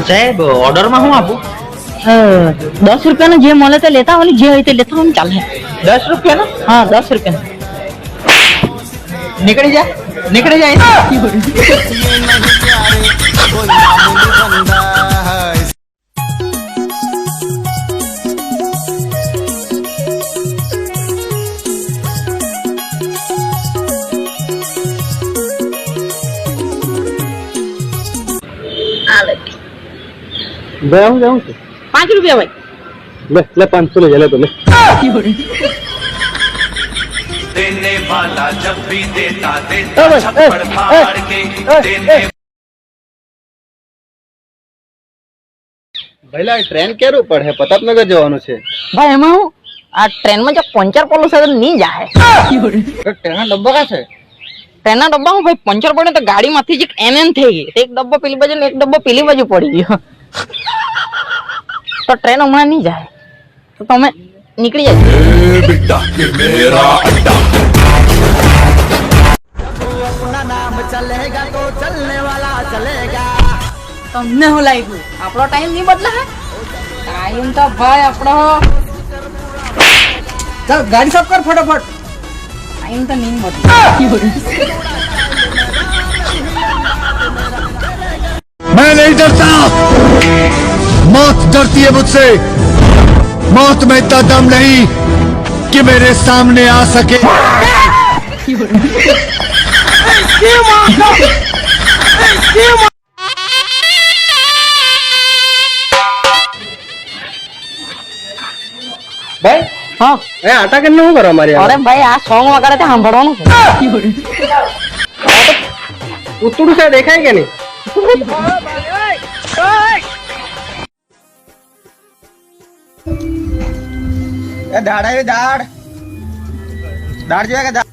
સાહેબ ઓર્ડર માં હું આપું? 10 રૂપિયાનો જે મળે તે લેતા હોય, જે હોય તે લેતા હોય ચાલે. 10 રૂપિયાનો? હા 10 રૂપિયાનો. નીકળી જાય ભાઈ હું જાઉં છું 5 રૂપિયા ભાઈ. લે 500 લઈ લે તો લે. देने वाला जब भी देता देता छप्पड़ फाड़ के देने ભાઈલા ટ્રેન ક્યારે પડે? પ્રતાપનગર જવાનું છે ભાઈ એમાં હું આ ટ્રેનમાં જો પંચર પડલું છે તો નહીં જાય. ટ્રેનના ડબ્બા કા છે? ટ્રેનના ડબ્બા હું ભાઈ પંચર પડે તો ગાડીમાંથી જ એનએન થઈ ગઈ. એક ડબ્બો પેલી બાજુ ને એક ડબ્બો પેલી બાજુ પડી ગયો તો ટ્રેન હમણાં નહીં જાય. તો તમે નીકળી જાય. बेटा ये मेरा अड्डा તમને શું લાગ્યું આપણો ટાઈમ નહીં બદલા? ટાઈમ તો ભાઈ આપણો ચાલ ગાડી સાફ કર ફટાફટ. ટાઈમ તો નહીં બદલા. मैं नहीं डरता, मौत डरती है मुझसे। मौत में इतना दम नहीं कि मेरे सामने आ सके। ભાઈ હા એ આટા કેમ શું કરો અમારી? અરે ભાઈ આ સોંગ વગાડે તે સાંભળવાનું છે. ઉતરું છે દેખાય કે નહીં? દાડ આવ્યો દાડ જોયા કે દાડ?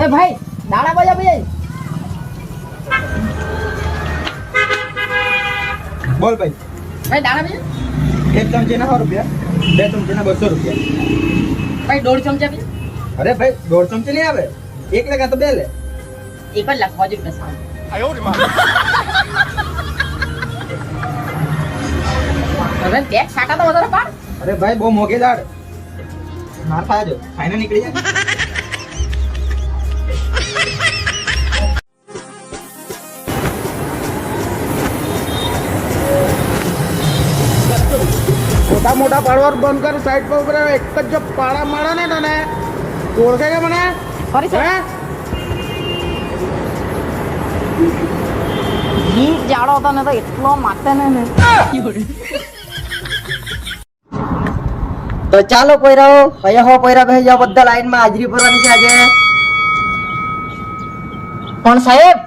એ ભાઈ દાડા બજા ભાઈ. બોલ ભાઈ. ભાઈ દાડા બજા. એક ચમચી ના 100 રૂપિયા, બે ચમચી ના 200 રૂપિયા. ભાઈ 1.5 ચમચા બજા. અરે ભાઈ 1.5 ચમચી નહીં આવે, એક લે કાં તો બે લે. એક જ લખવા જોઈએ સાહેબ. હવે ટેક્સ સાકા તો વધારે પાડ. અરે ભાઈ બહુ મોંઘી દાળ, માર ખાજો ખાઈને નીકળી જાય. મોટા મોટા પાડવા બંધ કર, સાઈડ પર ઉભરે. એક જ જો પાડા મારે ને તને ઓળખે કે મને? Sorry sir. ગીત જાડો હતો ને તો એટલો માતે ને. તો ચાલો પોયરાઓ, હયા હો પોયરા બેહી જાઓ, બધા લાઈન માં હાજરી ભરવાની છે આજે. પણ સાહેબ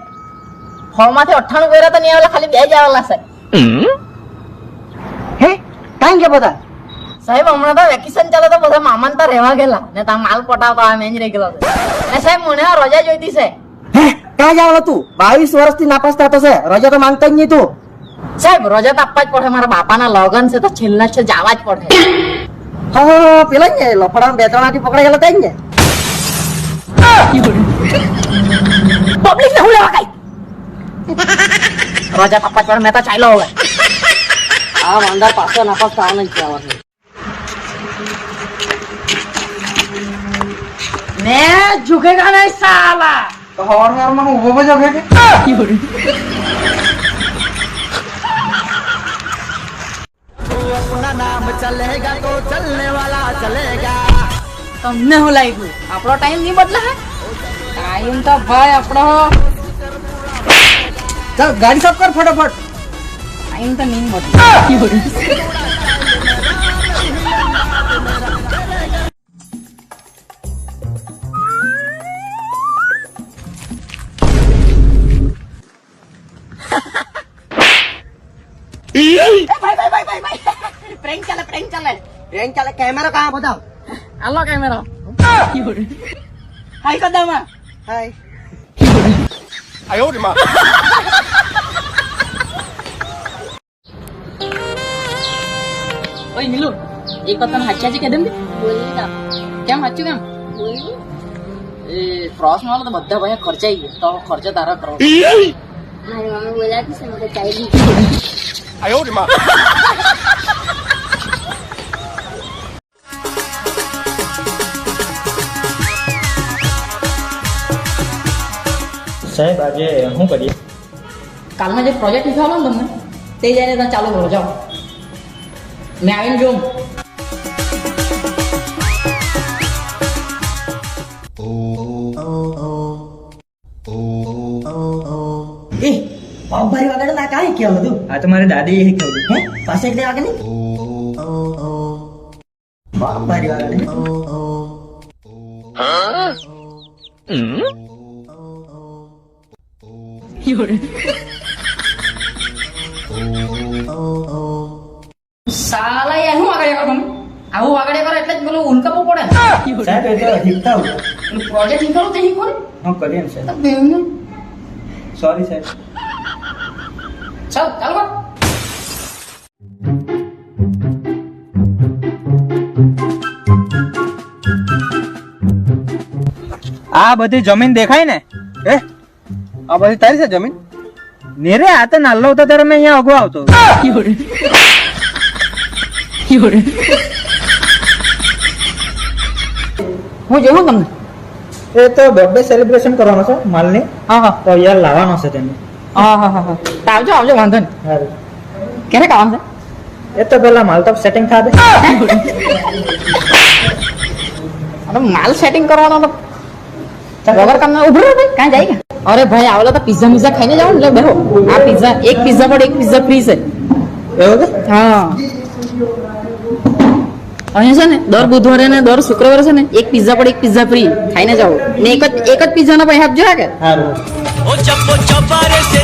100 માંથી 98 કર્યા તો નહીં આવેલા, ખાલી 2 જ આવેલા છે. હે કાંઈ ગયા બધા? સાહેબ હમણાં તો વેકેશન ચાલે તો બધા મામા તો રહેવા ગયેલા ને તા માલ પટાવતા મેં જ રહી ગયેલો છે. અને સાહેબ મને આ રજા જોઈતી છે. હે ક્યાં જાવ તું? 22 વર્ષથી નાપાસ થતો છે, રજા તો માંગતા જ નહીં તું. સાહેબ રજા તો આપવા જ પડે, મારા બાપાના લગન છે તો છેલ્લા છે જવા જ પડે. હા પેલા ને લફડા 2-3 આથી પકડાઈ ગયેલા ત્યાં ને. પબ્લિક ને હું લેવા કઈ રજા આપવા જ પડે. મેં તો ચાલ્યો હવે. આ વાંદા પાછો નાપાસ થવાનો જ છે આ વર્ષે. मैं झुकेगा नहीं साला. તો હવાર હવારમાં હું ઊભો જ કે તમને શું લાગ્યું આપણો ટાઈમ નહીં બદલા? હે ટાઈમ તો ભાઈ આપણો ચાલ ગાડી સાફ કર ફટાફટ. ટાઈમ તો નહીં બદલા. પ્રેન્ક ચાલે ટ્રેન ચાલે, કેમેરા કहाँ बताओ? હાલો કેમેરા. હાઈ કદમા. હાય. ઓય નીલુ એક તને હાચ્યા છે કે દેમ. કેમ હાચ્યું કેમ? એ ક્રોસ માં તો બધા ભાઈ ખર્ચાઈ ગયા તો ખર્ચો તારા કરો મારી મમ્મી બોલાતી છે મને ચાલી સાહેબ આજે શું કરીએ? કાલનો જે પ્રોજેક્ટ શીખવાડો ને તમને તે જઈને તમે ચાલુ કરો જાઓ મેં આવીને જોઉં એ પાવભારી વગાડે ના કાંઈ કેવું હતું આ તો મારી દાદી શીખવ્યું. હે પાસે એટલે વાગે નહીં પાવભારી વગાડે સાલા યાર શું વાગડે કરો તમે આવું વાગડે કરો એટલે જ પેલું ઉલકાપો પડે સાહેબ એ તો શીખતા હોય. પેલું પ્રોજેક્ટ શીખવાડો તે શીખો ને હું કરીએ ને સાહેબ. બેવને સોરી સાહેબ. ચાલ ચાલો આ બધી જમીન દેખાય ને એ આ બધી તારી છે જમીન ને રે આ તો નાલ્લો હતો ત્યારે મેં અહીંયા અગો આવતો હું જોઉં તમને એ તો બર્થડે સેલિબ્રેશન કરવાનો છે માલની. હા હા તો યાર લાવવાનો છે તેને. હા હા હા હા આવજો આવજો વાંધો નહીં સારું. ક્યારે કામ છે એ તો પેલા માલ તો સેટિંગ થા દે. અરે માલ સેટિંગ કરવાનો તો વગર કામ ઉભો રહો ભાઈ કાં જાય અરે ભાઈ આવલો તો પિઝા મિઝા ખાઈને જાવ ને બેહો આ પિઝા એક પિઝા પર એક પિઝા ફ્રી છે એવું કે? હા અહીંયા છે ને દર બુધવારે ને દર શુક્રવારે છે ને એક પિઝા પર એક પિઝા ફ્રી ખાઈને જાવ ને એક જ પિઝાના પૈસા આપજો કે સારું. ओ जब वो चौबारे से